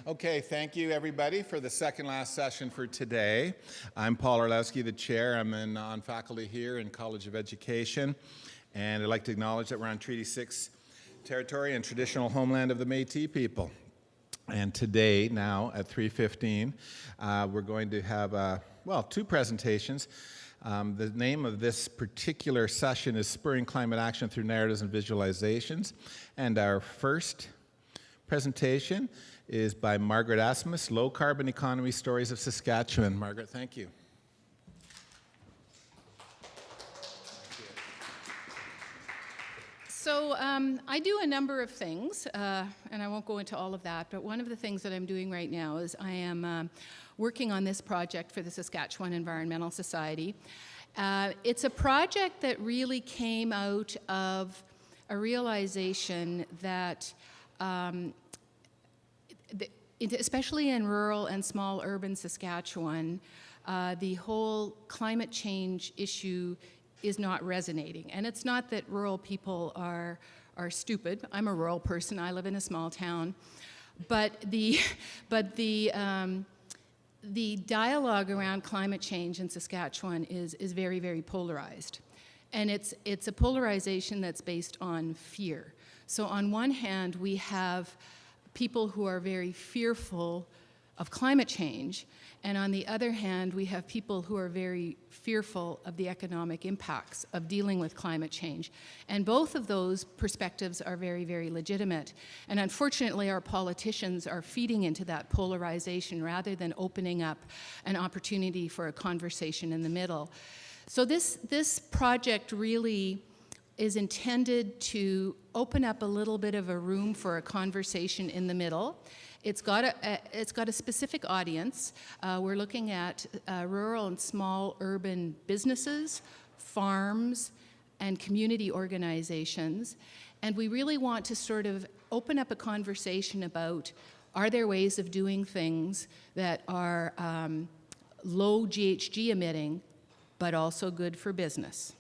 Okay, thank you everybody for the second last session for today. I'm Paul Orlowski, the chair. I'm on faculty here in College of Education, and I'd like to acknowledge that we're on Treaty 6 territory and traditional homeland of the Métis people. And today, now at 3:15, we're going to have, two presentations. The name of this particular session is Spurring Climate Action Through Narratives and Visualizations. And our first presentation is by Margaret Asmus, Low Carbon Economy Stories of Saskatchewan. Margaret, thank you. So I do a number of things, and I won't go into all of that, but one of the things that I'm doing right now is I am working on this project for the Saskatchewan Environmental Society. It's a project that really came out of a realization that especially in rural and small urban Saskatchewan, the whole climate change issue is not resonating. And it's not that rural people are stupid. I'm a rural person. I live in a small town. But the dialogue around climate change in Saskatchewan is very, very polarized. And it's a polarization that's based on fear. So on one hand, we have people who are very fearful of climate change, and on the other hand, we have people who are very fearful of the economic impacts of dealing with climate change. And both of those perspectives are very, very legitimate. And unfortunately, our politicians are feeding into that polarization rather than opening up an opportunity for a conversation in the middle. So this project really is intended to open up a little bit of a room for a conversation in the middle. It's got a specific audience. We're looking at rural and small urban businesses, farms, and community organizations. And we really want to sort of open up a conversation about, are there ways of doing things that are low GHG emitting, but also good for business?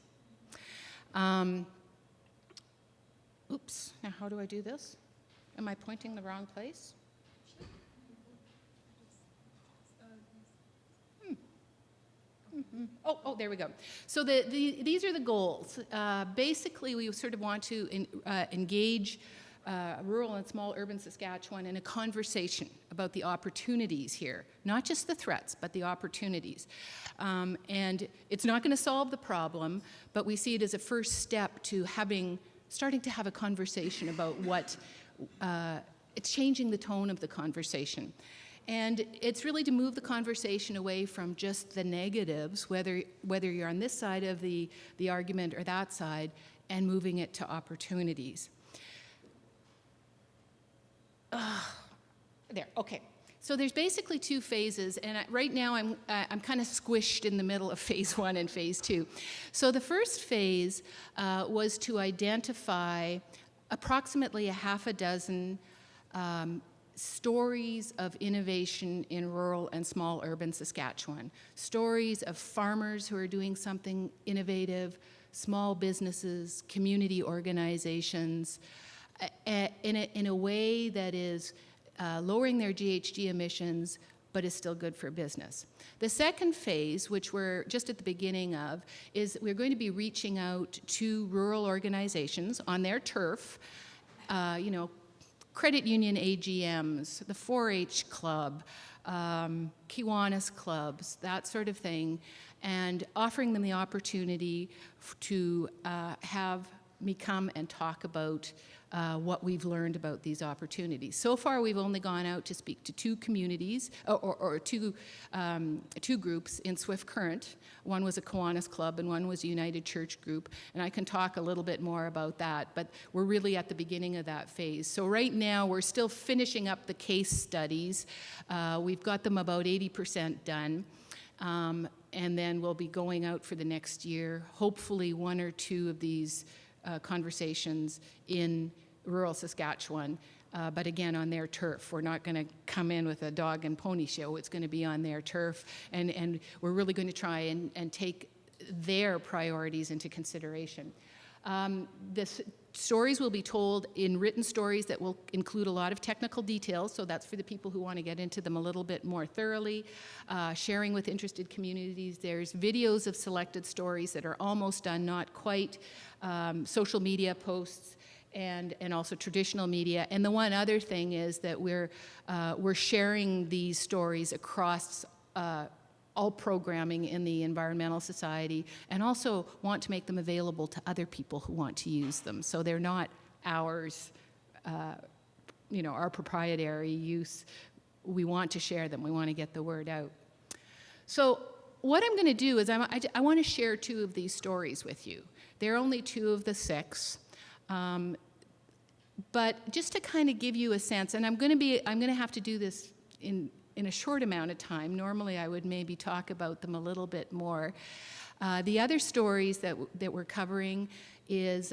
Oops, now how do I do this? Am I pointing the wrong place? Oh, there we go. So these are the goals. Basically, we sort of want to engage rural and small urban Saskatchewan in a conversation about the opportunities here, not just the threats, but the opportunities. And it's not going to solve the problem, but we see it as a first step to starting to have a conversation about what, it's changing the tone of the conversation. And it's really to move the conversation away from just the negatives, whether you're on this side of the argument or that side, and moving it to opportunities. There, okay. So there's basically two phases, and right now I'm kind of squished in the middle of phase 1 and phase 2. So the first phase was to identify approximately a half a dozen stories of innovation in rural and small urban Saskatchewan. Stories of farmers who are doing something innovative, small businesses, community organizations, in a way that is lowering their GHG emissions, but is still good for business. The second phase, which we're just at the beginning of, is we're going to be reaching out to rural organizations on their turf, credit union AGMs, the 4-H club, Kiwanis clubs, that sort of thing, and offering them the opportunity to have me come and talk about what we've learned about these opportunities. So far, we've only gone out to speak to two communities, or two groups in Swift Current. One was a Kiwanis Club and one was a United Church group, and I can talk a little bit more about that, but we're really at the beginning of that phase. So right now, we're still finishing up the case studies. We've got them about 80% done, and then we'll be going out for the next year, hopefully one or two of these conversations in rural Saskatchewan, but again on their turf. We're not going to come in with a dog and pony show. It's going to be on their turf, and we're really going to try and take their priorities into consideration. stories will be told in written stories that will include a lot of technical details, so that's for the people who want to get into them a little bit more thoroughly, sharing with interested communities. There's videos of selected stories that are almost done, not quite, social media posts, and also traditional media. And the one other thing is that we're sharing these stories across all programming in the Environmental Society, and also want to make them available to other people who want to use them. So they're not ours, our proprietary use. We want to share them. We want to get the word out. So what I'm going to do is I want to share 2 of these stories with you. They're only 2 of the 6. But just to kind of give you a sense, and I'm going to have to do this in a short amount of time. Normally I would maybe talk about them a little bit more. The other stories that we're covering is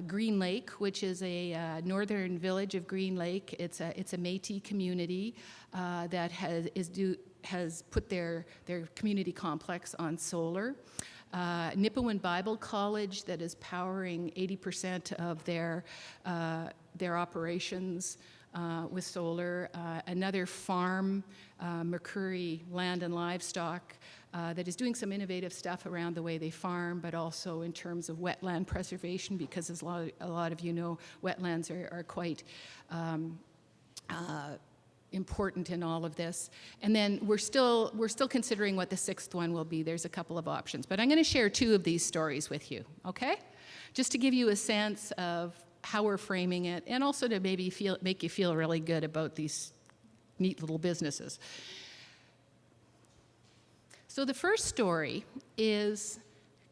Green Lake, which is a northern village of Green Lake. It's a Métis community that has put their community complex on solar. Nipawin Bible College that is powering 80% of their operations with solar. Another farm, McCurry Land and Livestock, that is doing some innovative stuff around the way they farm, but also in terms of wetland preservation, because as a lot of you know, wetlands are quite important in all of this. And then we're still considering what the 6th one will be. There's a couple of options, but I'm going to share 2 of these stories with you, okay? Just to give you a sense of how we're framing it, and also to maybe make you feel really good about these neat little businesses. So the first story is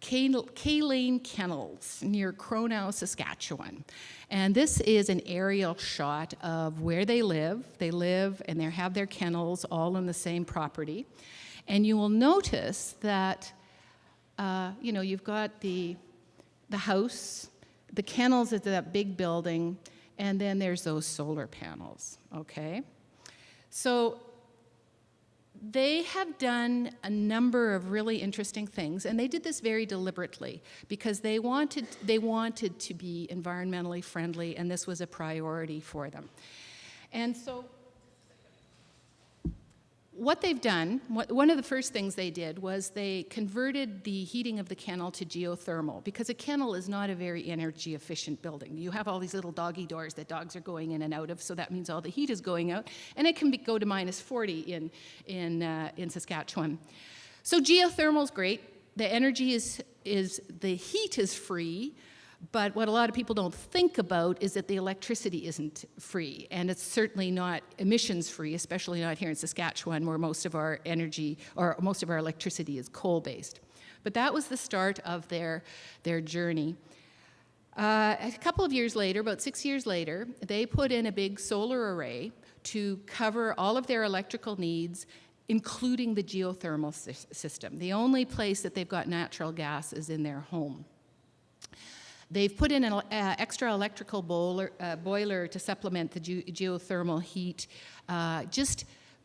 Kaylane Kennels near Cronow, Saskatchewan. And this is an aerial shot of where they live. They live and they have their kennels all on the same property. And you will notice that, you've got the house, the kennels is that big building, and then there's those solar panels, okay? So they have done a number of really interesting things, and they did this very deliberately because they wanted to be environmentally friendly, and this was a priority for them. And so what they've done, one of the first things they did was they converted the heating of the kennel to geothermal, because a kennel is not a very energy efficient building. You have all these little doggy doors that dogs are going in and out of, so that means all the heat is going out, and it can go to minus 40 in Saskatchewan. So geothermal's great. The energy the heat is free. But what a lot of people don't think about is that the electricity isn't free, and it's certainly not emissions free, especially not here in Saskatchewan, where most of our energy or most of our electricity is coal-based. But that was the start of their journey. A couple of years later, about 6 years later, they put in a big solar array to cover all of their electrical needs, including the geothermal system. The only place that they've got natural gas is in their home. They've put in an extra electrical boiler to supplement the geothermal heat just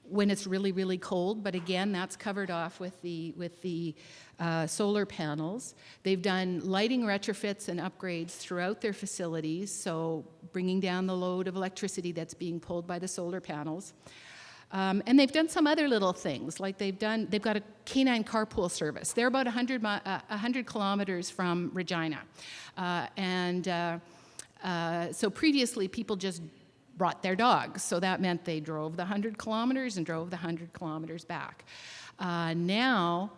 when it's really, really cold. But again, that's covered off with the solar panels. They've done lighting retrofits and upgrades throughout their facilities, so bringing down the load of electricity that's being pulled by the solar panels. And they've done some other little things, like they've got a canine carpool service. They're about 100 kilometers from Regina. So previously, people just brought their dogs. So that meant they drove the 100 kilometers and drove the 100 kilometers back. Now,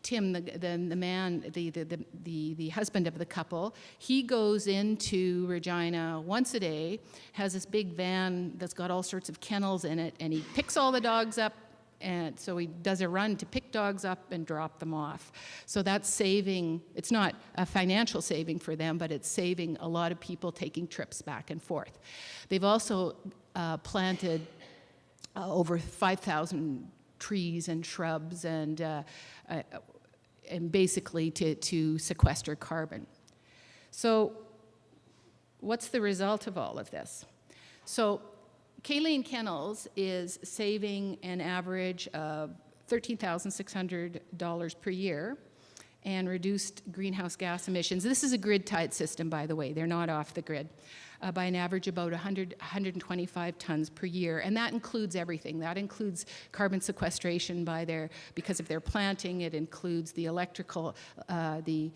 Tim, the man, the husband of the couple, he goes into Regina once a day, has this big van that's got all sorts of kennels in it, and he picks all the dogs up, and so he does a run to pick dogs up and drop them off. So that's saving, it's not a financial saving for them, but it's saving a lot of people taking trips back and forth. They've also planted over 5,000 trees and shrubs and basically to sequester carbon. So what's the result of all of this? So Kaylane Kennels is saving an average of $13,600 per year, and reduced greenhouse gas emissions. This is a grid-tied system, by the way. They're not off the grid. By an average about 125 tons per year, and that includes everything. That includes carbon sequestration because of their planting. It includes the electrical, the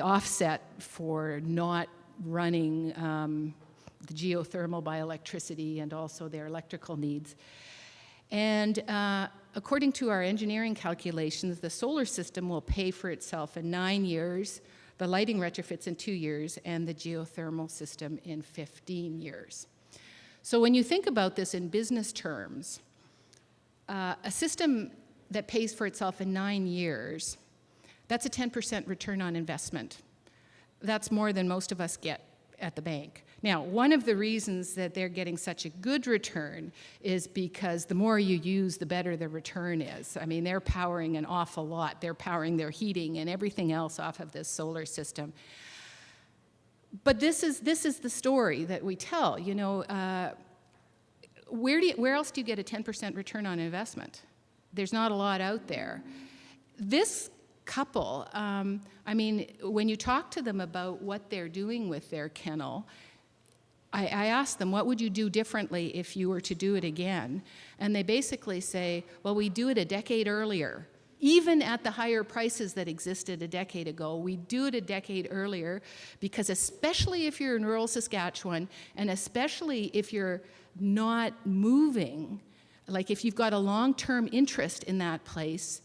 offset for not running the geothermal by electricity, and also their electrical needs. And according to our engineering calculations, the solar system will pay for itself in 9 years, the lighting retrofits in 2 years, and the geothermal system in 15 years. So when you think about this in business terms, a system that pays for itself in 9 years, that's a 10% return on investment. That's more than most of us get at the bank. Now, one of the reasons that they're getting such a good return is because the more you use, the better the return is. I mean, they're powering an awful lot. They're powering their heating and everything else off of this solar system. But this is the story that we tell. You know, where else do you get a 10% return on investment? There's not a lot out there. This couple, I mean, when you talk to them about what they're doing with their kennel, I asked them, what would you do differently if you were to do it again? And they basically say, well, we do it a decade earlier. Even at the higher prices that existed a decade ago, we do it a decade earlier because especially if you're in rural Saskatchewan, and especially if you're not moving, like if you've got a long-term interest in that place,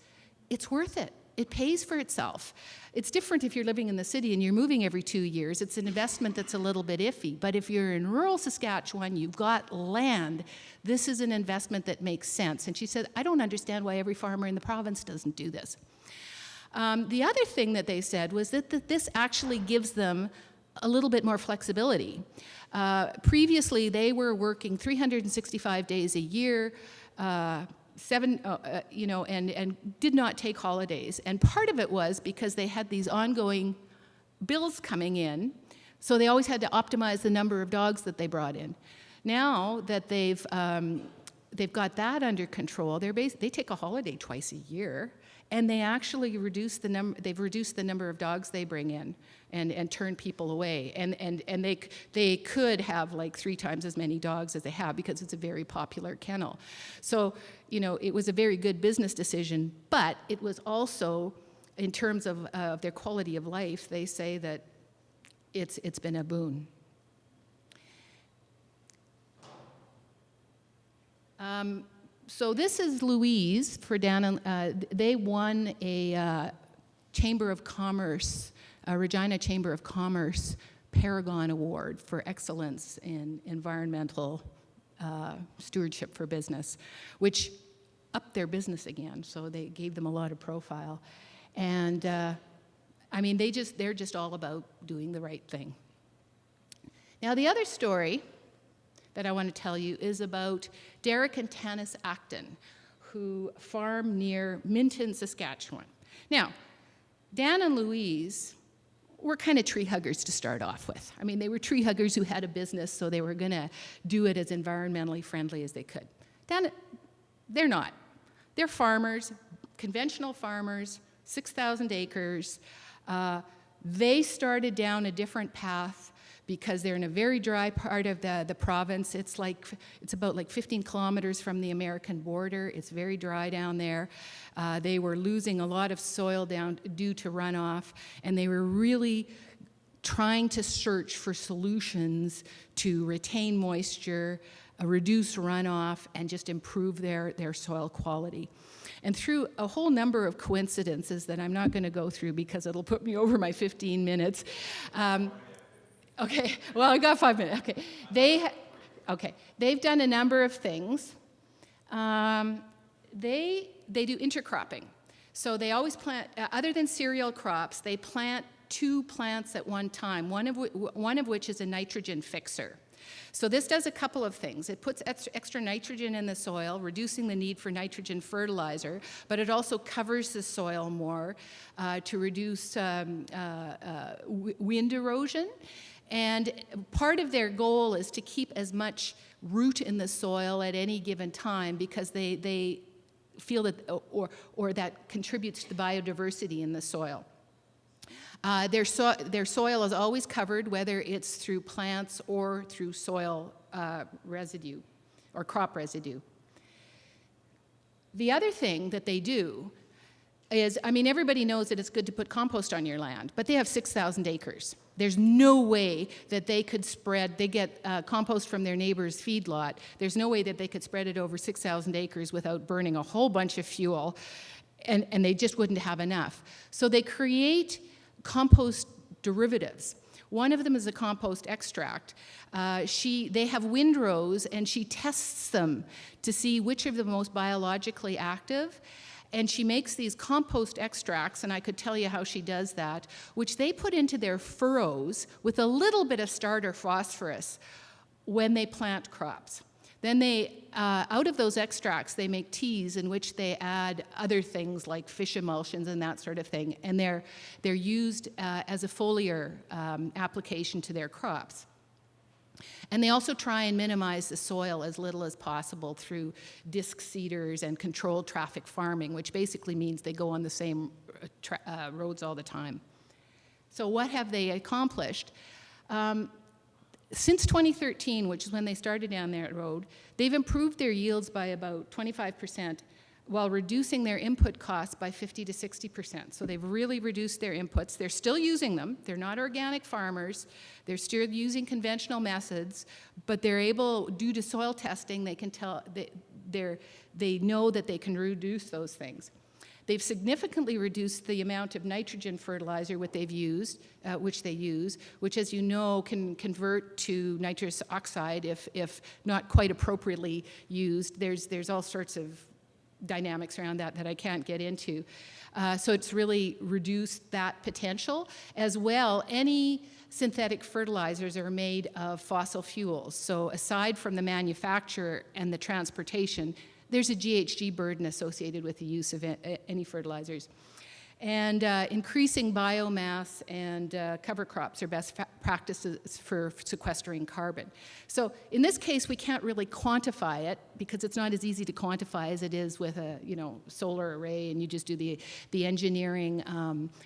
it's worth it. It pays for itself. It's different if you're living in the city and you're moving every 2 years. It's an investment that's a little bit iffy. But if you're in rural Saskatchewan, you've got land, this is an investment that makes sense. And she said, I don't understand why every farmer in the province doesn't do this. The other thing that they said was that this actually gives them a little bit more flexibility. Previously, they were working 365 days a year, you know, and did not take holidays. And part of it was because they had these ongoing bills coming in, so they always had to optimize the number of dogs that they brought in. Now that they've got that under control, they take a holiday twice a year, and they actually reduced the number of dogs they bring in and turn people away. And they could have like 3 times as many dogs as they have because it's a very popular kennel. So, you know, it was a very good business decision, but it was also, in terms of their quality of life, they say that it's been a boon. So this is Louise for Dan. They won a Chamber of Commerce, a Regina Chamber of Commerce Paragon Award for excellence in environmental stewardship for business, which upped their business again. So they gave them a lot of profile, and I mean they're just all about doing the right thing. Now the other story that I want to tell you is about Derek and Tanis Acton, who farm near Minton, Saskatchewan. Now, Dan and Louise were kind of tree huggers to start off with. I mean, they were tree huggers who had a business, so they were going to do it as environmentally friendly as they could. Dan, they're not. They're farmers, conventional farmers, 6,000 acres. They started down a different path because they're in a very dry part of the province. It's about like 15 kilometers from the American border. It's very dry down there. They were losing a lot of soil down due to runoff, and they were really trying to search for solutions to retain moisture, reduce runoff, and just improve their soil quality. And through a whole number of coincidences that I'm not going to go through because it'll put me over my 15 minutes, okay, well, I got 5 minutes. Okay, they've done a number of things. They do intercropping. So they always plant, other than cereal crops, they plant 2 plants at one time, one of which is a nitrogen fixer. So this does a couple of things. It puts extra nitrogen in the soil, reducing the need for nitrogen fertilizer, but it also covers the soil more to reduce wind erosion. And part of their goal is to keep as much root in the soil at any given time because they feel that, or that contributes to the biodiversity in the soil. Their soil is always covered, whether it's through plants or through soil residue or crop residue. The other thing that they do is, I mean, everybody knows that it's good to put compost on your land, but they have 6,000 acres. There's no way that they could spread, they get compost from their neighbor's feedlot. There's no way that they could spread it over 6,000 acres without burning a whole bunch of fuel, and they just wouldn't have enough. So they create compost derivatives. One of them is a compost extract. They have windrows, and she tests them to see which of them are most biologically active. And she makes these compost extracts, and I could tell you how she does that, which they put into their furrows with a little bit of starter phosphorus when they plant crops. Then they, out of those extracts, they make teas in which they add other things like fish emulsions and that sort of thing, and they're used as a foliar application to their crops. And they also try and minimize the soil as little as possible through disc seeders and controlled traffic farming, which basically means they go on the same roads all the time. So what have they accomplished? Since 2013, which is when they started down that road, they've improved their yields by about 25% while reducing their input costs by 50 to 60%. So they've really reduced their inputs. They're still using them. They're not organic farmers. They're still using conventional methods, but they're able, due to soil testing, they can tell, they know that they can reduce those things. They've significantly reduced the amount of nitrogen fertilizer which they use, which, as you know, can convert to nitrous oxide if not quite appropriately used. There's all sorts of dynamics around that I can't get into. So it's really reduced that potential. As well, any synthetic fertilizers are made of fossil fuels. So aside from the manufacture and the transportation, there's a GHG burden associated with the use of any fertilizers. And increasing biomass and cover crops are best practices for sequestering carbon. So in this case, we can't really quantify it because it's not as easy to quantify as it is with a solar array, and you just do the engineering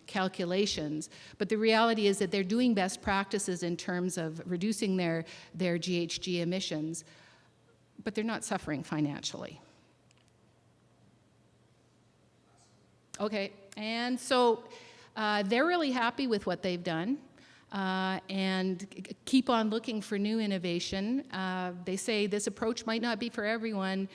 calculations. But the reality is that they're doing best practices in terms of reducing their GHG emissions, but they're not suffering financially. Okay, and so they're really happy with what they've done and keep on looking for new innovation. They say this approach might not be for everyone,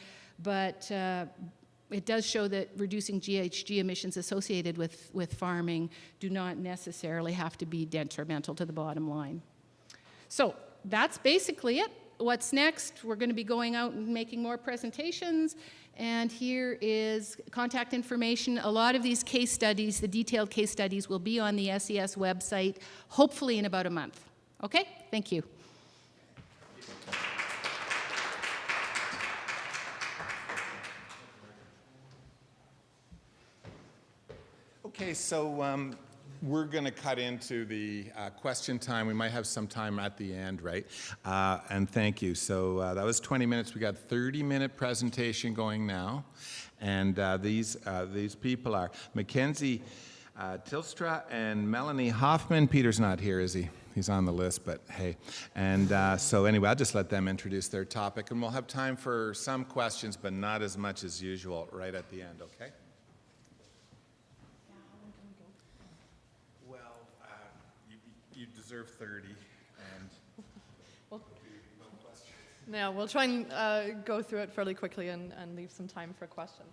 but it does show that reducing GHG emissions associated with farming do not necessarily have to be detrimental to the bottom line. So that's basically it. What's next? We're going to be going out and making more presentations. And here is contact information. A lot of these case studies, the detailed case studies, will be on the SES website, hopefully in about a month. Okay? Thank you. Okay, so we're going to cut into the question time. We might have some time at the end, right? And thank you. So that was 20 minutes. We got 30-minute presentation going now. And these people are Mackenzie Tilstra and Melanie Hoffman. Peter's not here, is he? He's on the list, but hey. And so anyway, I'll just let them introduce their topic. And we'll have time for some questions, but not as much as usual right at the end, okay? You deserve 30, and no questions. No, we'll try and go through it fairly quickly and leave some time for questions.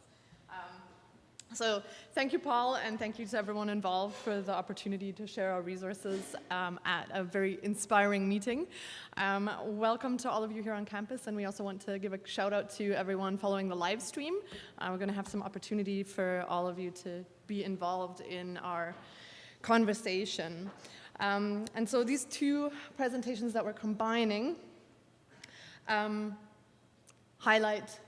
So thank you, Paul, and thank you to everyone involved for the opportunity to share our resources at a very inspiring meeting. Welcome to all of you here on campus, and we also want to give a shout out to everyone following the live stream. We're going to have some opportunity for all of you to be involved in our conversation. And so these two presentations that we're combining highlight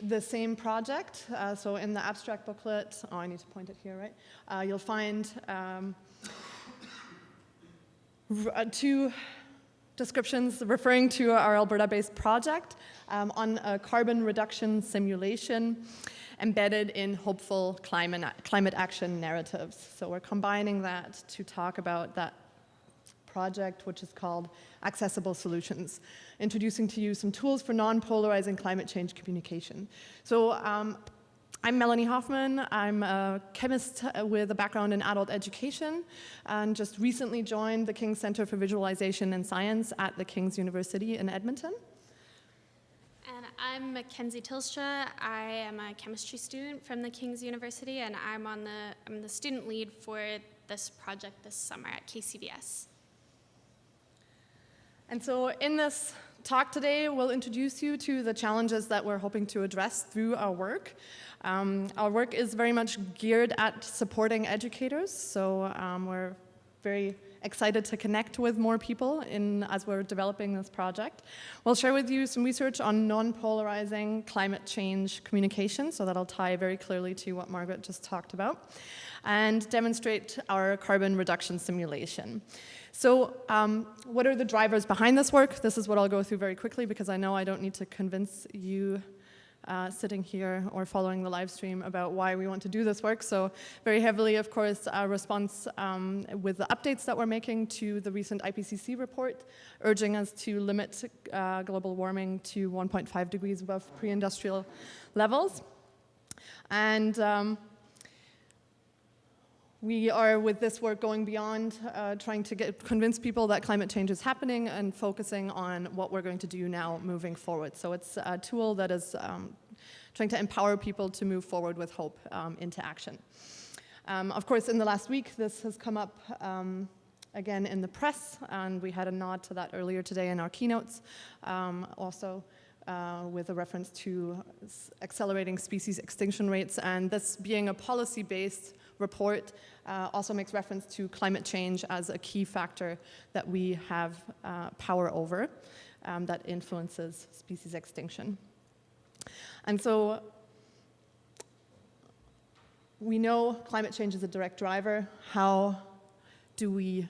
the same project. So in the abstract booklet, I need to point it here, right? You'll find two descriptions referring to our Alberta-based project on a carbon reduction simulation embedded in hopeful climate action narratives. So we're combining that to talk about that project, which is called Accessible Solutions, introducing to you some tools for non-polarizing climate change communication. So I'm Melanie Hoffman. I'm a chemist with a background in adult education and just recently joined the King's Centre for Visualization and Science at the King's University in Edmonton. And I'm Mackenzie Tilstra. I am a chemistry student from the King's University, and I'm the student lead for this project this summer at KCVS. And so in this talk today, we'll introduce you to the challenges that we're hoping to address through our work. Our work is very much geared at supporting educators, so we're very excited to connect with more people as we're developing this project. We'll share with you some research on non-polarizing climate change communication, so that'll tie very clearly to what Margaret just talked about, and demonstrate our carbon reduction simulation. So what are the drivers behind this work? This is what I'll go through very quickly because I know I don't need to convince you sitting here or following the live stream about why we want to do this work. So very heavily, of course, our response with the updates that we're making to the recent IPCC report, urging us to limit global warming to 1.5 degrees above pre-industrial levels. And we are, with this work, going beyond trying to convince people that climate change is happening and focusing on what we're going to do now moving forward. So it's a tool that is trying to empower people to move forward with hope into action. Of course, in the last week, this has come up again in the press, and we had a nod to that earlier today in our keynotes, also with a reference to accelerating species extinction rates, and this being a policy-based report also makes reference to climate change as a key factor that we have power over that influences species extinction. And so we know climate change is a direct driver. How do we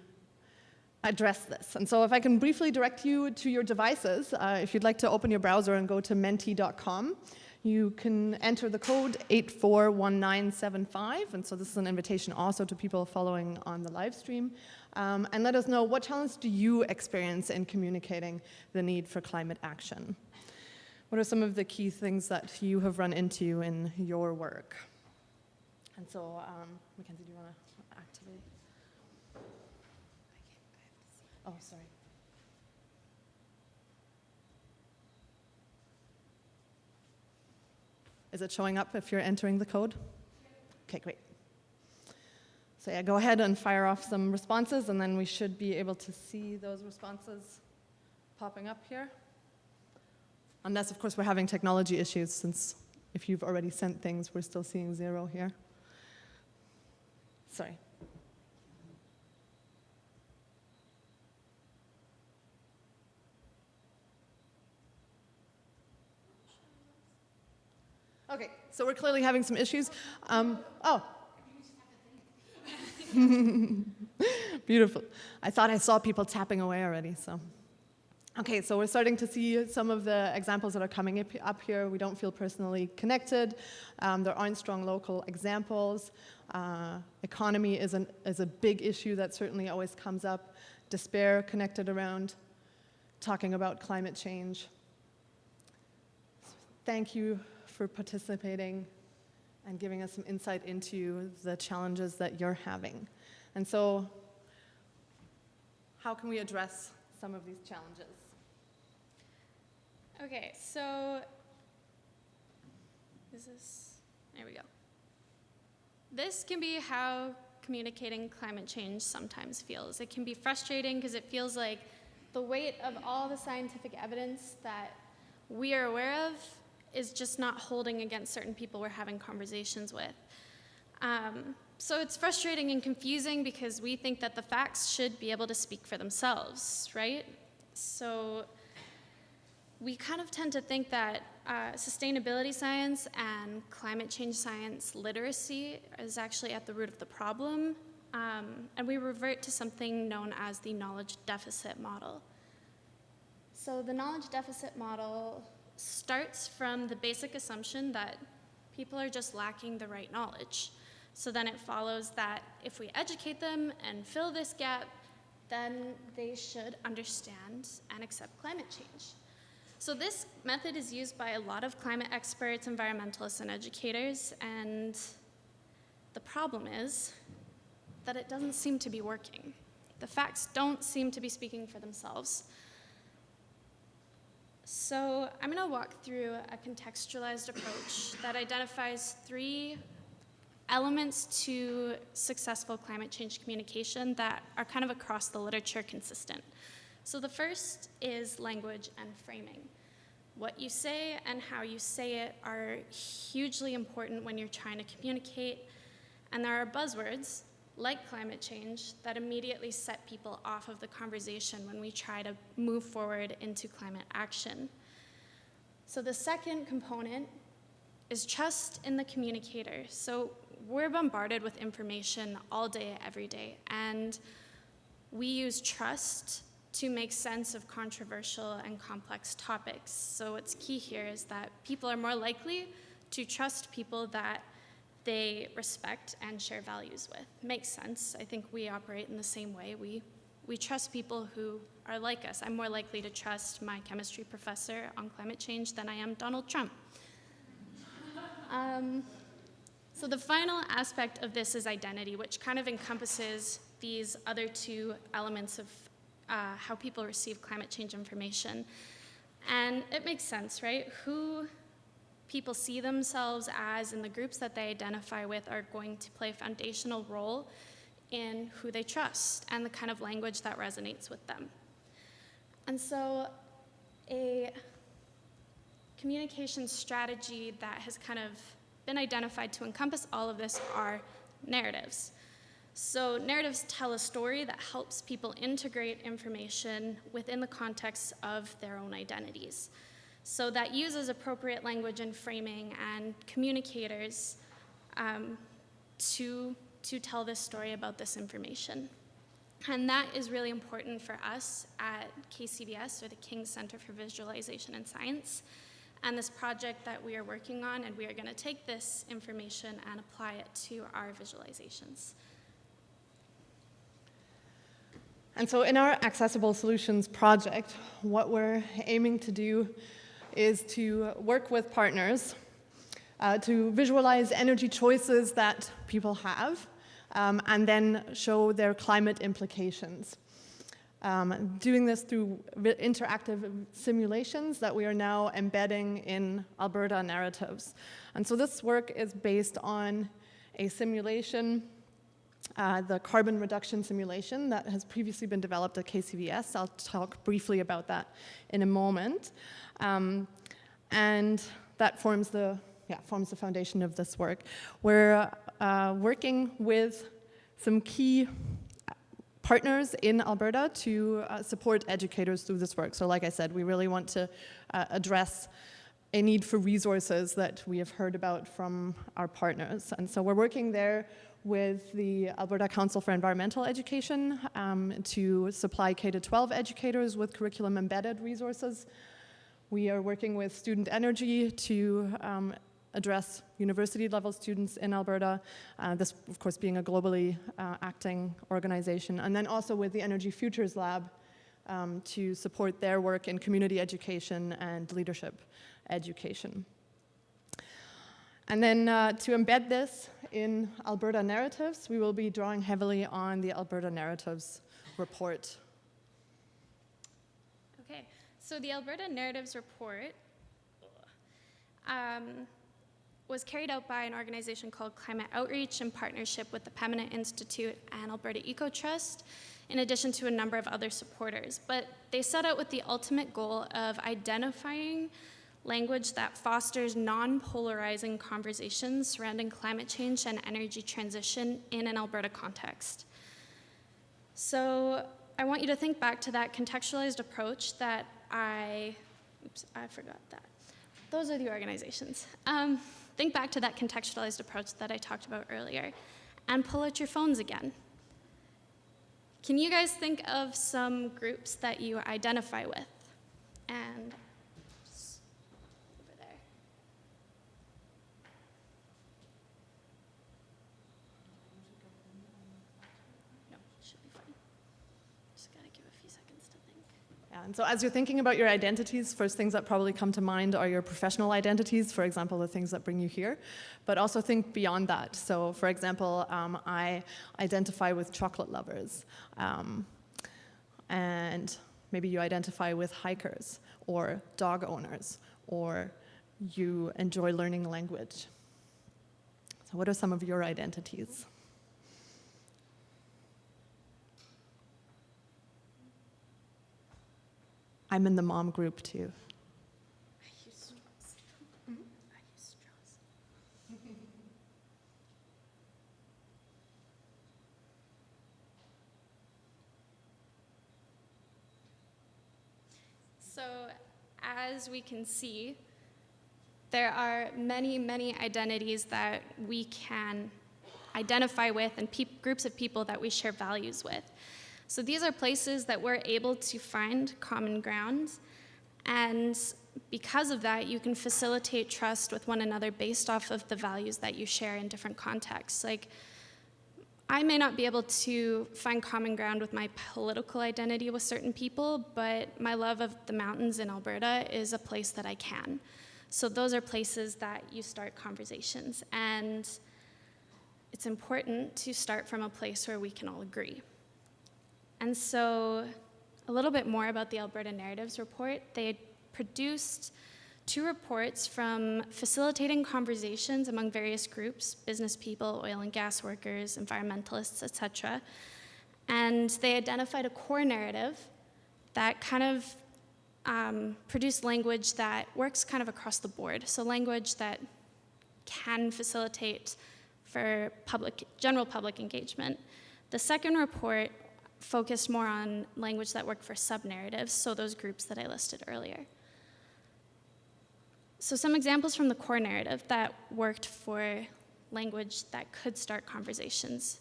address this? And so if I can briefly direct you to your devices, if you'd like to open your browser and go to menti.com, you can enter the code 841975, and so this is an invitation also to people following on the live stream, and let us know, what challenge do you experience in communicating the need for climate action? What are some of the key things that you have run into in your work? And so, Mackenzie, do you want to activate? Oh, sorry. Is it showing up if you're entering the code? Okay, great. So yeah, go ahead and fire off some responses, and then we should be able to see those responses popping up here. Unless, of course, we're having technology issues, since if you've already sent things, we're still seeing 0 here. Sorry. Okay, so we're clearly having some issues. Oh. Beautiful. I thought I saw people tapping away already, so. Okay, so we're starting to see some of the examples that are coming up here. We don't feel personally connected. There aren't strong local examples. Economy is a big issue that certainly always comes up. Despair connected around talking about climate change. Thank you for participating and giving us some insight into the challenges that you're having. And so, how can we address some of these challenges? Okay, so there we go. This can be how communicating climate change sometimes feels. It can be frustrating because it feels like the weight of all the scientific evidence that we are aware of is just not holding against certain people we're having conversations with. So it's frustrating and confusing because we think that the facts should be able to speak for themselves, right? So we kind of tend to think that sustainability science and climate change science literacy is actually at the root of the problem, and we revert to something known as the knowledge deficit model. so the knowledge deficit model starts from the basic assumption that people are just lacking the right knowledge. So then it follows that if we educate them and fill this gap, then they should understand and accept climate change. So this method is used by a lot of climate experts, environmentalists, and educators, and the problem is that it doesn't seem to be working. The facts don't seem to be speaking for themselves. So I'm going to walk through a contextualized approach that identifies 3 elements to successful climate change communication that are kind of across the literature consistent. So the first is language and framing. What you say and how you say it are hugely important when you're trying to communicate, and there are buzzwords like climate change that immediately set people off of the conversation when we try to move forward into climate action. So the second component is trust in the communicator. So we're bombarded with information all day, every day, and we use trust to make sense of controversial and complex topics. So what's key here is that people are more likely to trust people that they respect and share values with. Makes sense. I think we operate in the same way. We trust people who are like us. I'm more likely to trust my chemistry professor on climate change than I am Donald Trump. So the final aspect of this is identity, which kind of encompasses these other 2 elements of how people receive climate change information. And it makes sense, right? Who people see themselves as and the groups that they identify with are going to play a foundational role in who they trust and the kind of language that resonates with them. And so a communication strategy that has kind of been identified to encompass all of this are narratives. So narratives tell a story that helps people integrate information within the context of their own identities. So that uses appropriate language and framing and communicators to tell this story about this information. And that is really important for us at KCVS, or the King Center for Visualization and Science, and this project that we are working on, and we are going to take this information and apply it to our visualizations. And so in our Accessible Solutions project, what we're aiming to do is to work with partners to visualize energy choices that people have, and then show their climate implications. Doing this through interactive simulations that we are now embedding in Alberta narratives. And so this work is based on a simulation, the carbon reduction simulation that has previously been developed at KCVS. I'll talk briefly about that in a moment. And that forms the foundation of this work. We're working with some key partners in Alberta to support educators through this work. So like I said, we really want to address a need for resources that we have heard about from our partners. And so we're working there with the Alberta Council for Environmental Education to supply K-12 educators with curriculum-embedded resources. We are working with Student Energy to address university-level students in Alberta, this, of course, being a globally acting organization, and then also with the Energy Futures Lab to support their work in community education and leadership education. And then to embed this in Alberta narratives, we will be drawing heavily on the Alberta Narratives report. Okay, so the Alberta Narratives report was carried out by an organization called Climate Outreach in partnership with the Pembina Institute and Alberta Eco Trust, in addition to a number of other supporters. But they set out with the ultimate goal of identifying language that fosters non-polarizing conversations surrounding climate change and energy transition in an Alberta context. So I want you to think back to that contextualized approach that I forgot that. Those are the organizations. Think back to that contextualized approach that I talked about earlier and pull out your phones again. Can you guys think of some groups that you identify with? and just over there. No, it should be fine. Just gotta give a few seconds to think. Yeah, and so as you're thinking about your identities, first things that probably come to mind are your professional identities, for example, the things that bring you here, but also think beyond that. So for example, I identify with chocolate lovers, and maybe you identify with hikers or dog owners, or you enjoy learning language. So what are some of your identities? I'm in the mom group too. I use straws. I use straws. So, as we can see, there are many, many identities that we can identify with and groups of people that we share values with. So these are places that we're able to find common ground, and because of that, you can facilitate trust with one another based off of the values that you share in different contexts. Like, I may not be able to find common ground with my political identity with certain people, but my love of the mountains in Alberta is a place that I can. So those are places that you start conversations, and it's important to start from a place where we can all agree. And so a little bit more about the Alberta Narratives Report. They produced 2 reports from facilitating conversations among various groups, business people, oil and gas workers, environmentalists, etc. And they identified a core narrative that kind of produced language that works kind of across the board. So language that can facilitate for general public engagement. The second report focused more on language that worked for sub-narratives, so those groups that I listed earlier. So some examples from the core narrative that worked for language that could start conversations.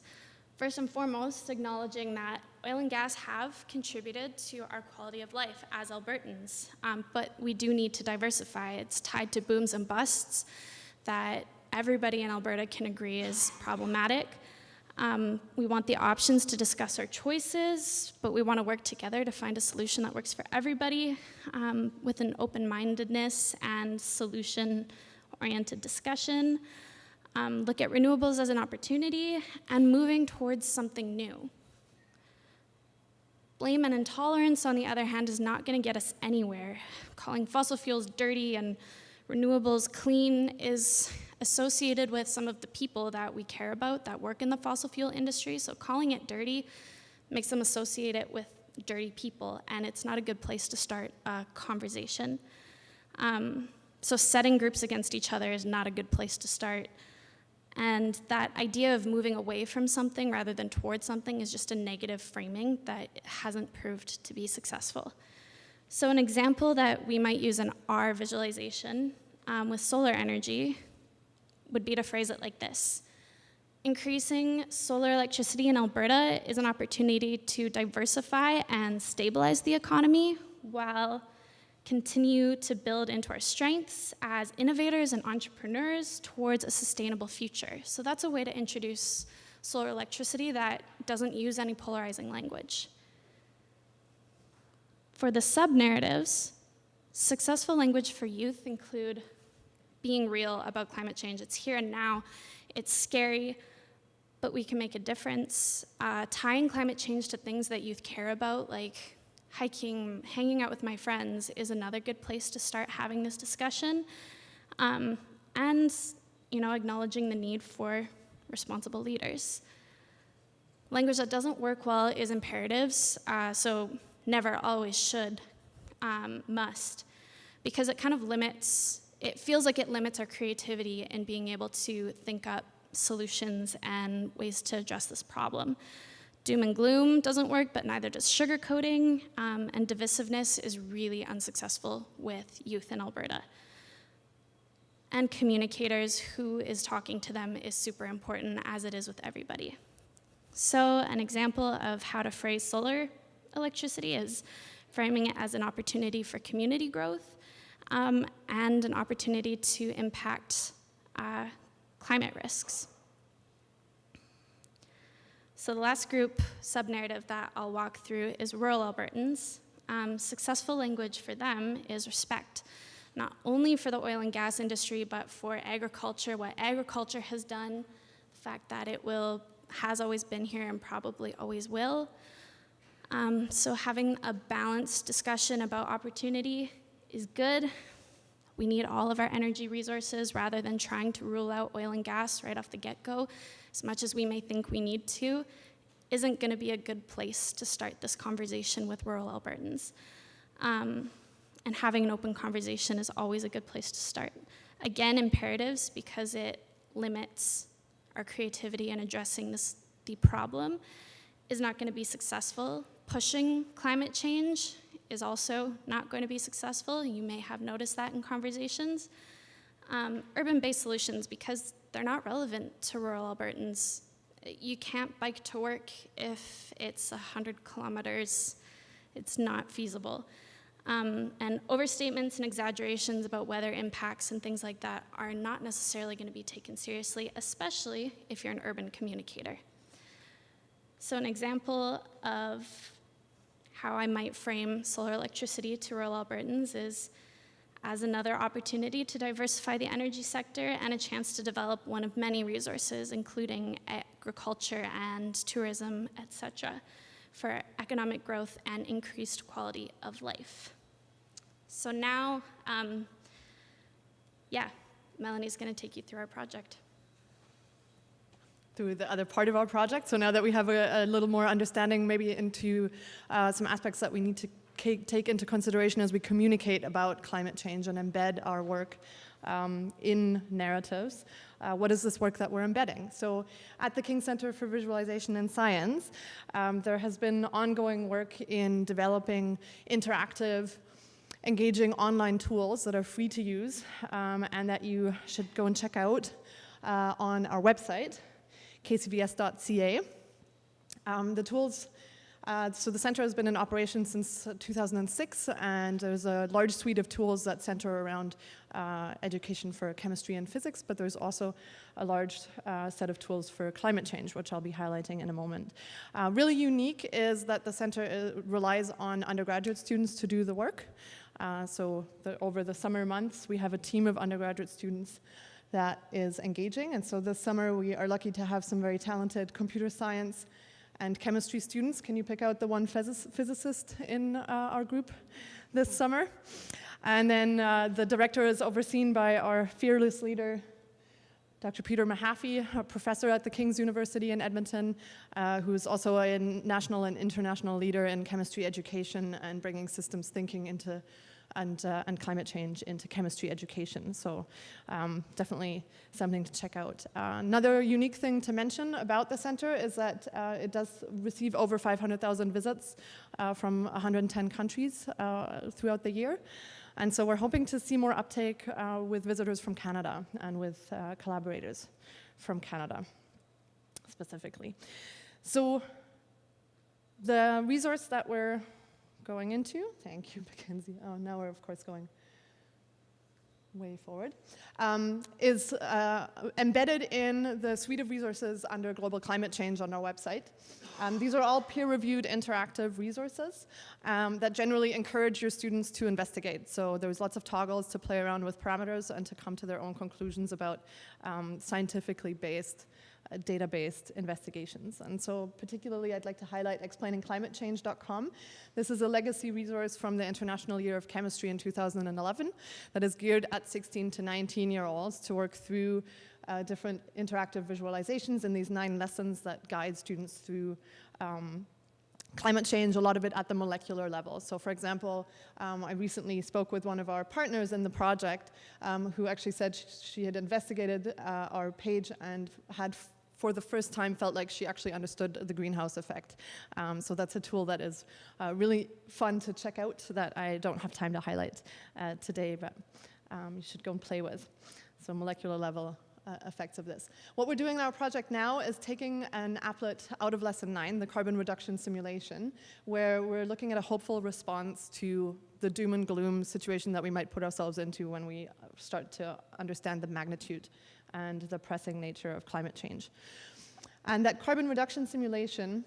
First and foremost, acknowledging that oil and gas have contributed to our quality of life as Albertans, but we do need to diversify. It's tied to booms and busts that everybody in Alberta can agree is problematic. We want the options to discuss our choices, but we want to work together to find a solution that works for everybody with an open-mindedness and solution-oriented discussion. Look at renewables as an opportunity and moving towards something new. Blame and intolerance, on the other hand, is not going to get us anywhere. Calling fossil fuels dirty and renewables clean is associated with some of the people that we care about that work in the fossil fuel industry, so calling it dirty makes them associate it with dirty people, and it's not a good place to start a conversation. So setting groups against each other is not a good place to start, and that idea of moving away from something rather than towards something is just a negative framing that hasn't proved to be successful. So an example that we might use in our visualization with solar energy would be to phrase it like this. Increasing solar electricity in Alberta is an opportunity to diversify and stabilize the economy while continue to build into our strengths as innovators and entrepreneurs towards a sustainable future. So that's a way to introduce solar electricity that doesn't use any polarizing language. For the sub-narratives, successful language for youth include being real about climate change. It's here and now. It's scary, but we can make a difference. Tying climate change to things that youth care about, like hiking, hanging out with my friends, is another good place to start having this discussion. And, acknowledging the need for responsible leaders. Language that doesn't work well is imperatives, so never, always, should, must, because it kind of it feels like it limits our creativity in being able to think up solutions and ways to address this problem. Doom and gloom doesn't work, but neither does sugarcoating, and divisiveness is really unsuccessful with youth in Alberta. And communicators, who is talking to them is super important, as it is with everybody. So an example of how to phrase solar electricity is framing it as an opportunity for community growth and an opportunity to impact climate risks. So the last group sub-narrative that I'll walk through is rural Albertans. Successful language for them is respect, not only for the oil and gas industry, but for agriculture, what agriculture has done, the fact that it has always been here and probably always will. So having a balanced discussion about opportunity is good. We need all of our energy resources rather than trying to rule out oil and gas right off the get-go, as much as we may think we need to, isn't going to be a good place to start this conversation with rural Albertans. And having an open conversation is always a good place to start. Again, imperatives, because it limits our creativity in addressing the problem, is not going to be successful. Pushing climate change is also not going to be successful. You may have noticed that in conversations. Urban-based solutions, because they're not relevant to rural Albertans. You can't bike to work if it's 100 kilometers. It's not feasible. And overstatements and exaggerations about weather impacts and things like that are not necessarily going to be taken seriously, especially if you're an urban communicator. So an example of how I might frame solar electricity to rural Albertans is as another opportunity to diversify the energy sector and a chance to develop one of many resources, including agriculture and tourism, etc., for economic growth and increased quality of life. So now, Melanie's going to take you through our project. Through the other part of our project. So now that we have a little more understanding maybe into some aspects that we need to take into consideration as we communicate about climate change and embed our work in narratives, what is this work that we're embedding? So at the King Center for Visualization and Science, there has been ongoing work in developing interactive, engaging online tools that are free to use and that you should go and check out on our website, kcvs.ca. The tools, so the center has been in operation since 2006, and there's a large suite of tools that center around education for chemistry and physics, but there's also a large set of tools for climate change, which I'll be highlighting in a moment. Really unique is that the center relies on undergraduate students to do the work. Over the summer months, we have a team of undergraduate students that is engaging, and so this summer we are lucky to have some very talented computer science and chemistry students. Can you pick out the one physicist in our group this summer? And then the director is overseen by our fearless leader, Dr. Peter Mahaffey, a professor at the King's University in Edmonton, who is also a national and international leader in chemistry education and bringing systems thinking into and climate change into chemistry education. So definitely something to check out. Another unique thing to mention about the center is that it does receive over 500,000 visits from 110 countries throughout the year. And so we're hoping to see more uptake with visitors from Canada and with collaborators from Canada specifically. So the resource that we're going into, thank you, Mackenzie. Oh, now we're of course going way forward, is embedded in the suite of resources under global climate change on our website. These are all peer-reviewed interactive resources that generally encourage your students to investigate. So there's lots of toggles to play around with parameters and to come to their own conclusions about scientifically based data-based investigations. And so particularly I'd like to highlight explainingclimatechange.com. This is a legacy resource from the International Year of Chemistry in 2011 that is geared at 16 to 19-year-olds to work through different interactive visualizations in these 9 lessons that guide students through climate change, a lot of it at the molecular level. So for example, I recently spoke with one of our partners in the project who actually said she had investigated our page and had for the first time felt like she actually understood the greenhouse effect. So that's a tool that is really fun to check out that I don't have time to highlight today, but you should go and play with. So molecular level effects of this. What we're doing in our project now is taking an applet out of Lesson 9, the carbon reduction simulation, where we're looking at a hopeful response to the doom and gloom situation that we might put ourselves into when we start to understand the magnitude and the pressing nature of climate change. And that carbon reduction simulation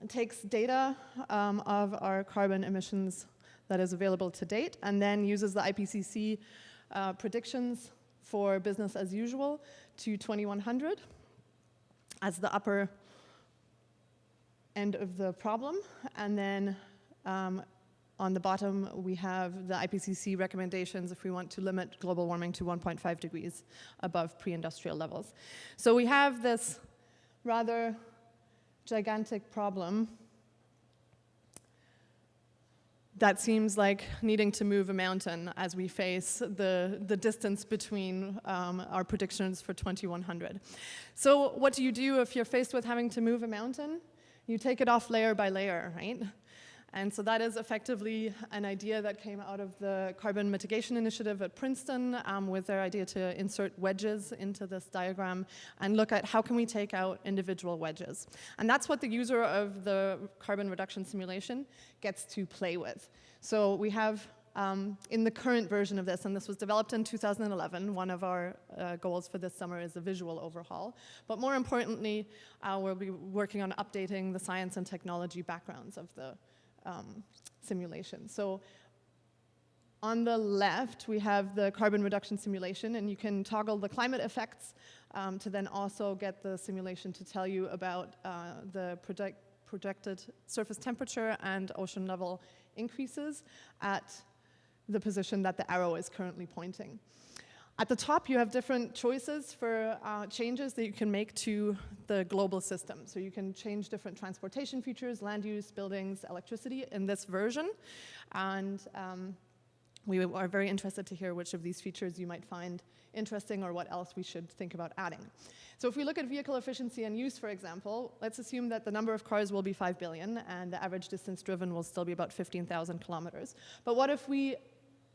takes data of our carbon emissions that is available to date, and then uses the IPCC predictions for business as usual to 2100 as the upper end of the problem. And then on the bottom, we have the IPCC recommendations if we want to limit global warming to 1.5 degrees above pre-industrial levels. So we have this rather gigantic problem that seems like needing to move a mountain as we face the distance between our predictions for 2100. So what do you do if you're faced with having to move a mountain? You take it off layer by layer, right? And so that is effectively an idea that came out of the Carbon Mitigation Initiative at Princeton with their idea to insert wedges into this diagram and look at how can we take out individual wedges. And that's what the user of the carbon reduction simulation gets to play with. So we have in the current version of this, and this was developed in 2011, one of our goals for this summer is a visual overhaul. But more importantly, we'll be working on updating the science and technology backgrounds of the simulation. So on the left, we have the carbon reduction simulation, and you can toggle the climate effects to then also get the simulation to tell you about the projected surface temperature and ocean level increases at the position that the arrow is currently pointing. At the top, you have different choices for changes that you can make to the global system. So you can change different transportation features, land use, buildings, electricity in this version. And we are very interested to hear which of these features you might find interesting or what else we should think about adding. So if we look at vehicle efficiency and use, for example, let's assume that the number of cars will be 5 billion and the average distance driven will still be about 15,000 kilometers. But what if we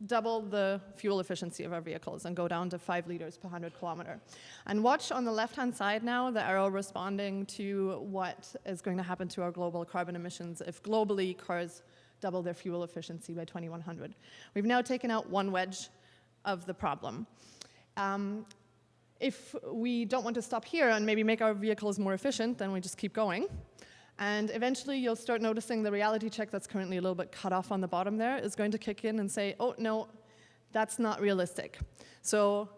double the fuel efficiency of our vehicles and go down to 5 liters per 100 kilometer. And watch on the left-hand side now, the arrow responding to what is going to happen to our global carbon emissions if globally cars double their fuel efficiency by 2100. We've now taken out one wedge of the problem. If we don't want to stop here and maybe make our vehicles more efficient, then we just keep going. And eventually you'll start noticing the reality check that's currently a little bit cut off on the bottom there is going to kick in and say, oh no, that's not realistic. So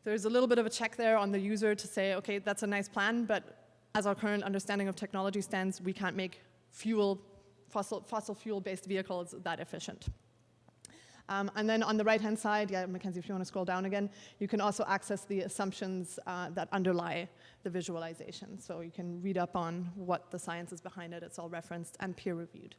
there's a little bit of a check there on the user to say, okay, that's a nice plan, but as our current understanding of technology stands, we can't make fossil fuel-based vehicles that efficient. And then on the right-hand side, yeah, Mackenzie, if you want to scroll down again, you can also access the assumptions that underlie the visualization. So you can read up on what the science is behind it. It's all referenced and peer-reviewed.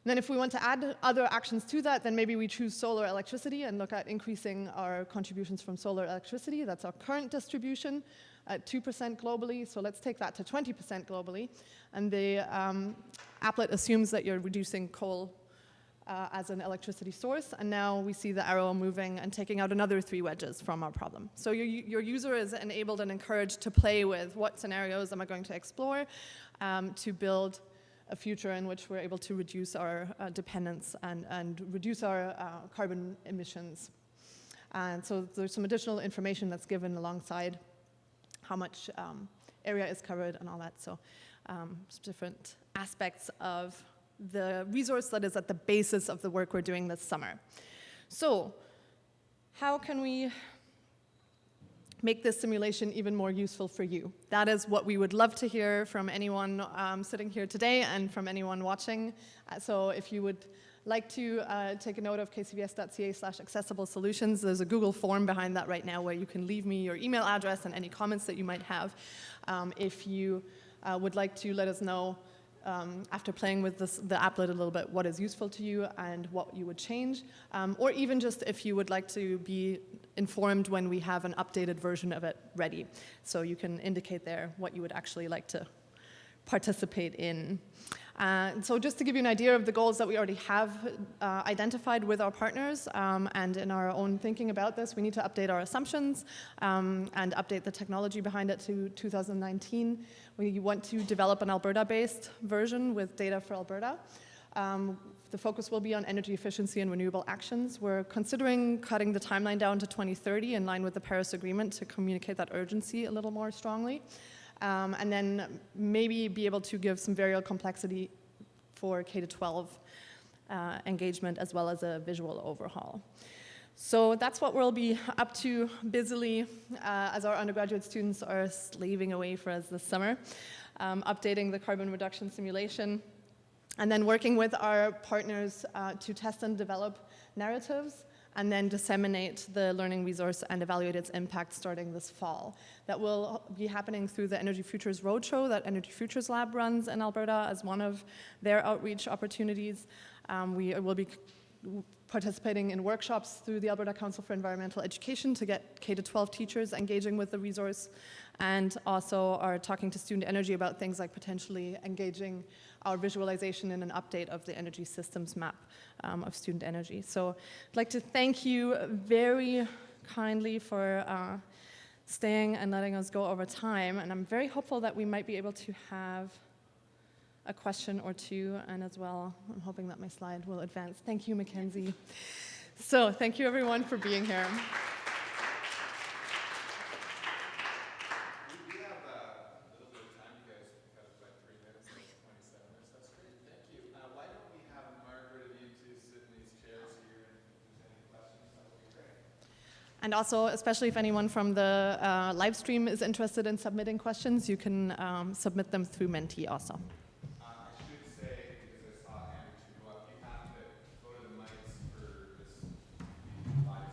Then if we want to add other actions to that, then maybe we choose solar electricity and look at increasing our contributions from solar electricity. That's our current distribution at 2% globally. So let's take that to 20% globally. And the applet assumes that you're reducing coal as an electricity source, and now we see the arrow moving and taking out another 3 wedges from our problem. So your user is enabled and encouraged to play with what scenarios am I going to explore to build a future in which we're able to reduce our dependence and reduce our carbon emissions. And so there's some additional information that's given alongside how much area is covered and all that. So different aspects of the resource that is at the basis of the work we're doing this summer. So how can we make this simulation even more useful for you? That is what we would love to hear from anyone sitting here today and from anyone watching. So if you would like to take a note of kcbs.ca/accessible solutions, there's a Google form behind that right now where you can leave me your email address and any comments that you might have. If you would like to let us know after playing with the applet a little bit, what is useful to you and what you would change, or even just if you would like to be informed when we have an updated version of it ready. So you can indicate there what you would actually like to participate in. So just to give you an idea of the goals that we already have identified with our partners and in our own thinking about this, we need to update our assumptions and update the technology behind it to 2019. We want to develop an Alberta-based version with data for Alberta. The focus will be on energy efficiency and renewable actions. We're considering cutting the timeline down to 2030 in line with the Paris Agreement to communicate that urgency a little more strongly. And then maybe be able to give some variable complexity for K-12 engagement as well as a visual overhaul. So that's what we'll be up to busily as our undergraduate students are slaving away for us this summer, updating the carbon reduction simulation, and then working with our partners to test and develop narratives and then disseminate the learning resource and evaluate its impact starting this fall. That will be happening through the Energy Futures Roadshow that Energy Futures Lab runs in Alberta as one of their outreach opportunities. We will be participating in workshops through the Alberta Council for Environmental Education to get K-12 teachers engaging with the resource, and also are talking to Student Energy about things like potentially engaging our visualization in an update of the energy systems map of Student Energy. So I'd like to thank you very kindly for staying and letting us go over time, and I'm very hopeful that we might be able to have a question or two, and as well, I'm hoping that my slide will advance. Thank you, Mackenzie. So thank you everyone for being here. And also, especially if anyone from the live stream is interested in submitting questions, you can submit them through Menti also. I should say, because I saw Andrew go up, you have to go to the mics for this live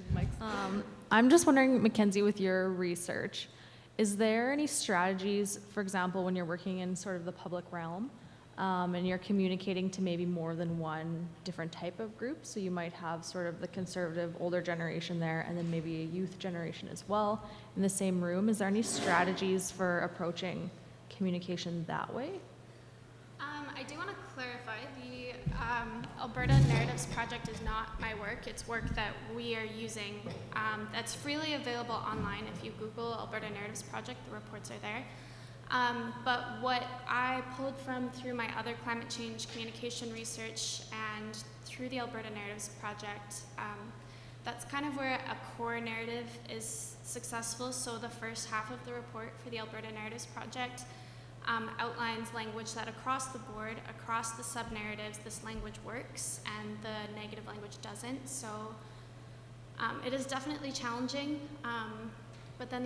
stream. I'm just wondering, Mackenzie, with your research, is there any strategies, for example, when you're working in sort of the public realm and you're communicating to maybe more than one different type of group? So you might have sort of the conservative older generation there and then maybe a youth generation as well in the same room. Is there any strategies for approaching communication that way? I do want to clarify, the Alberta Narratives Project is not my work. It's work that we are using that's freely available online. If you Google Alberta Narratives Project, the reports are there. But what I pulled from through my other climate change communication research and through the Alberta Narratives Project, that's kind of where a core narrative is successful. So the first half of the report for the Alberta Narratives Project outlines language that across the board, across the sub-narratives, this language works and the negative language doesn't. So it is definitely challenging. But then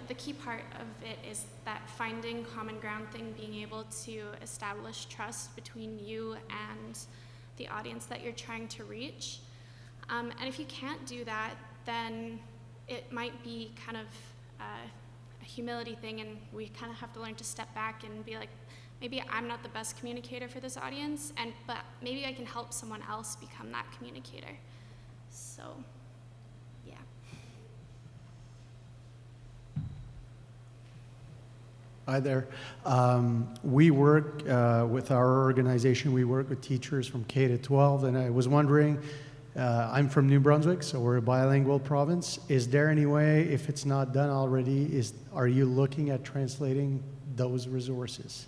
the key part of it is that finding common ground thing, being able to establish trust between you and the audience that you're trying to reach. And if you can't do that, then it might be kind of a humility thing, and we kind of have to learn to step back and be like, maybe I'm not the best communicator for this audience, but maybe I can help someone else become that communicator. So, yeah. Hi there. We work with our organization, we work with teachers from K to 12, and I was wondering, I'm from New Brunswick, so we're a bilingual province. Is there any way, if it's not done already, are you looking at translating those resources?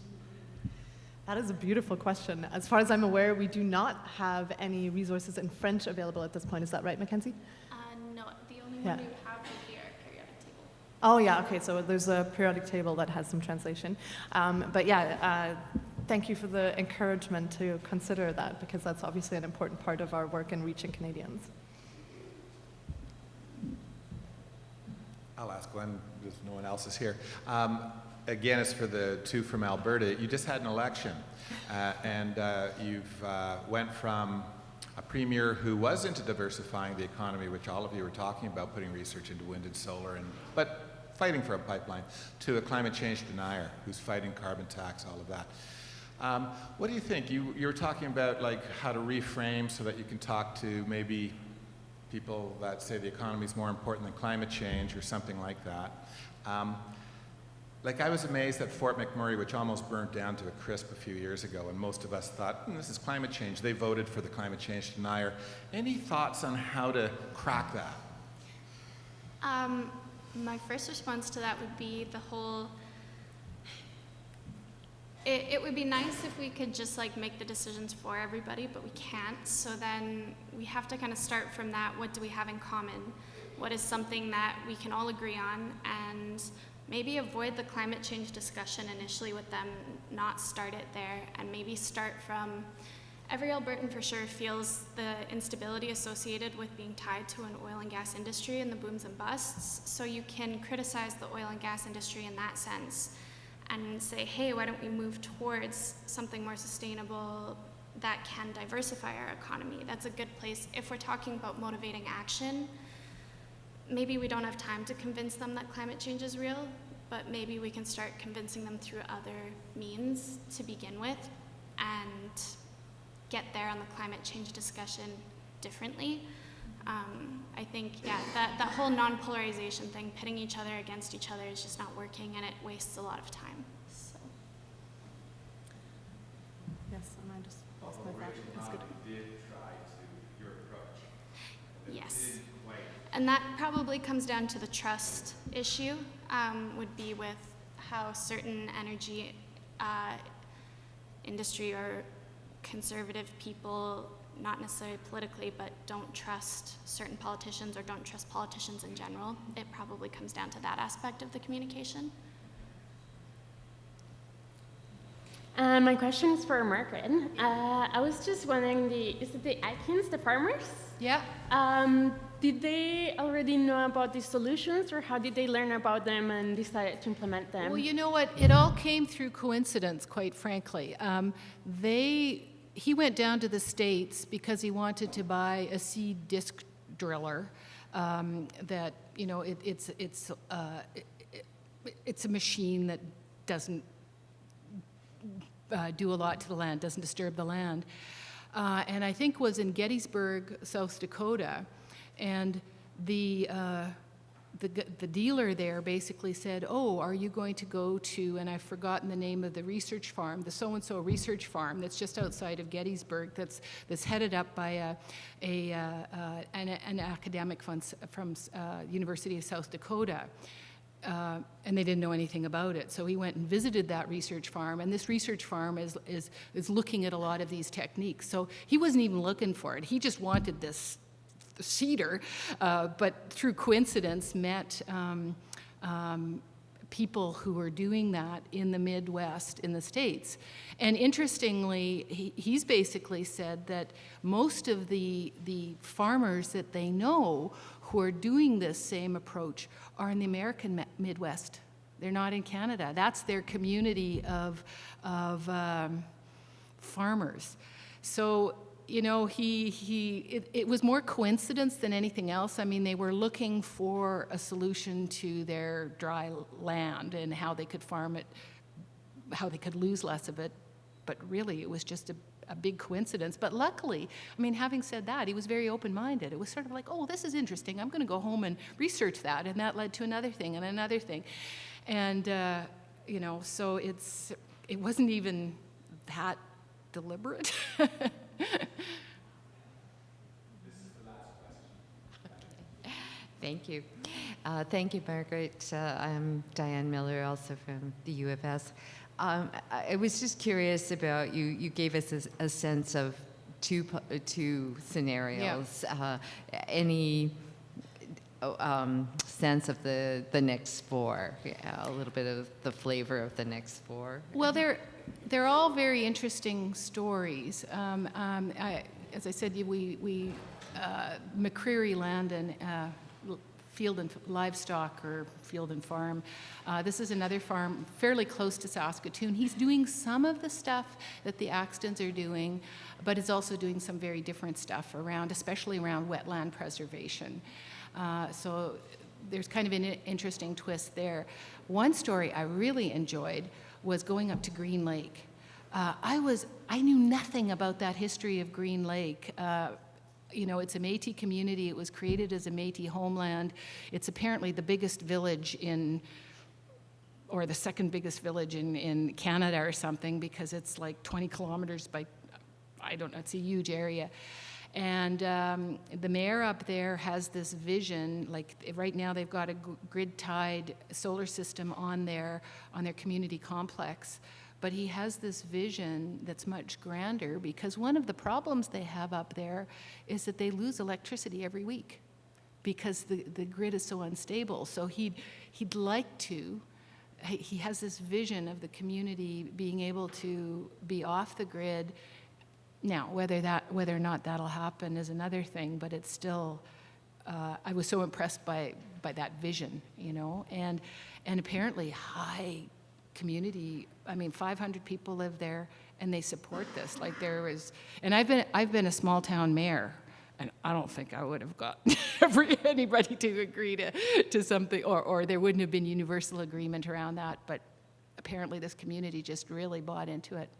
That is a beautiful question. As far as I'm aware, we do not have any resources in French available at this point. Is that right, Mackenzie? No, the only one we have would be our periodic table. Oh yeah, okay, so there's a periodic table that has some translation. But yeah, thank you for the encouragement to consider that, because that's obviously an important part of our work in reaching Canadians. I'll ask Glenn if no one else is here. Again, it's for the two from Alberta. You just had an election, and you've went from a premier who was into diversifying the economy, which all of you were talking about, putting research into wind and solar, but fighting for a pipeline, to a climate change denier who's fighting carbon tax, all of that. What do you think? You were talking about like how to reframe so that you can talk to maybe people that say the economy is more important than climate change or something like that. Like I was amazed at Fort McMurray, which almost burnt down to a crisp a few years ago, and most of us thought, this is climate change. They voted for the climate change denier. Any thoughts on how to crack that? My first response to that would be the whole, it would be nice if we could just like make the decisions for everybody, but we can't. So then we have to kind of start from that. What do we have in common? What is something that we can all agree on? And maybe avoid the climate change discussion initially with them, not start it there, and maybe start from every Albertan for sure feels the instability associated with being tied to an oil and gas industry and the booms and busts. So you can criticize the oil and gas industry in that sense and say, hey, why don't we move towards something more sustainable that can diversify our economy? That's a good place. If we're talking about motivating action, maybe we don't have time to convince them that climate change is real, but maybe we can start convincing them through other means to begin with and get there on the climate change discussion differently. I think, yeah, that whole non-polarization thing, pitting each other against each other is just not working, and it wastes a lot of time. So. Yes, and I just lost my thought. That's good. You did try to your approach. Yes. And that probably comes down to the trust issue, would be with how certain energy industry or conservative people, not necessarily politically, but don't trust certain politicians or don't trust politicians in general. It probably comes down to that aspect of the communication. My question is for Margaret. I was just wondering, is it the Atkins, the farmers? Yeah. Did they already know about these solutions, or how did they learn about them and decided to implement them? Well, you know what? It all came through coincidence, quite frankly. He went down to the States because he wanted to buy a seed disc driller that, you know, it's a machine that doesn't do a lot to the land, doesn't disturb the land. And I think was in Gettysburg, South Dakota. And the dealer there basically said, oh, are you going to go to, and I've forgotten the name of the research farm, the so-and-so research farm that's just outside of Gettysburg that's headed up by an academic from University of South Dakota. And they didn't know anything about it. So he went and visited that research farm, and this research farm is looking at a lot of these techniques. So he wasn't even looking for it. He just wanted this cedar, but through coincidence met people who were doing that in the Midwest in the States. And interestingly, he's basically said that most of the farmers that they know who are doing this same approach are in the American Midwest. They're not in Canada. That's their community of farmers. So, you know, it was more coincidence than anything else. I mean, they were looking for a solution to their dry land and how they could farm it, how they could lose less of it. But really, it was just a big coincidence. But luckily, I mean, having said that, he was very open-minded. It was sort of like, oh, this is interesting. I'm going to go home and research that. And that led to another thing and another thing. And, you know, so it wasn't even that deliberate. Thank you. Thank you, Margaret. I'm Diane Miller, also from the U of S. I was just curious about, you gave us a sense of two scenarios. Yeah. Any sense of the next four? Yeah, a little bit of the flavor of the next four? Well, they're all very interesting stories. As I said, we McCreary Land and Field and Livestock, or Field and Farm. This is another farm fairly close to Saskatoon. He's doing some of the stuff that the Axtons are doing, but is also doing some very different stuff around, especially around wetland preservation. So there's kind of an interesting twist there. One story I really enjoyed was going up to Green Lake. I knew nothing about that history of Green Lake. you know, it's a Métis community. It was created as a Métis homeland. It's apparently the biggest village or the second biggest village in Canada or something, because it's like 20 kilometers by, I don't know, it's a huge area. And the mayor up there has this vision, like right now they've got a grid-tied solar system on their community complex. But he has this vision that's much grander, because one of the problems they have up there is that they lose electricity every week because the grid is so unstable. So he has this vision of the community being able to be off the grid. Now, whether or not that'll happen is another thing, but it's still, I was so impressed by that vision, you know, and apparently high community. I mean, 500 people live there, and they support this. Like there is, and I've been a small town mayor, and I don't think I would have got anybody to agree to something, or there wouldn't have been universal agreement around that. But apparently, this community just really bought into it.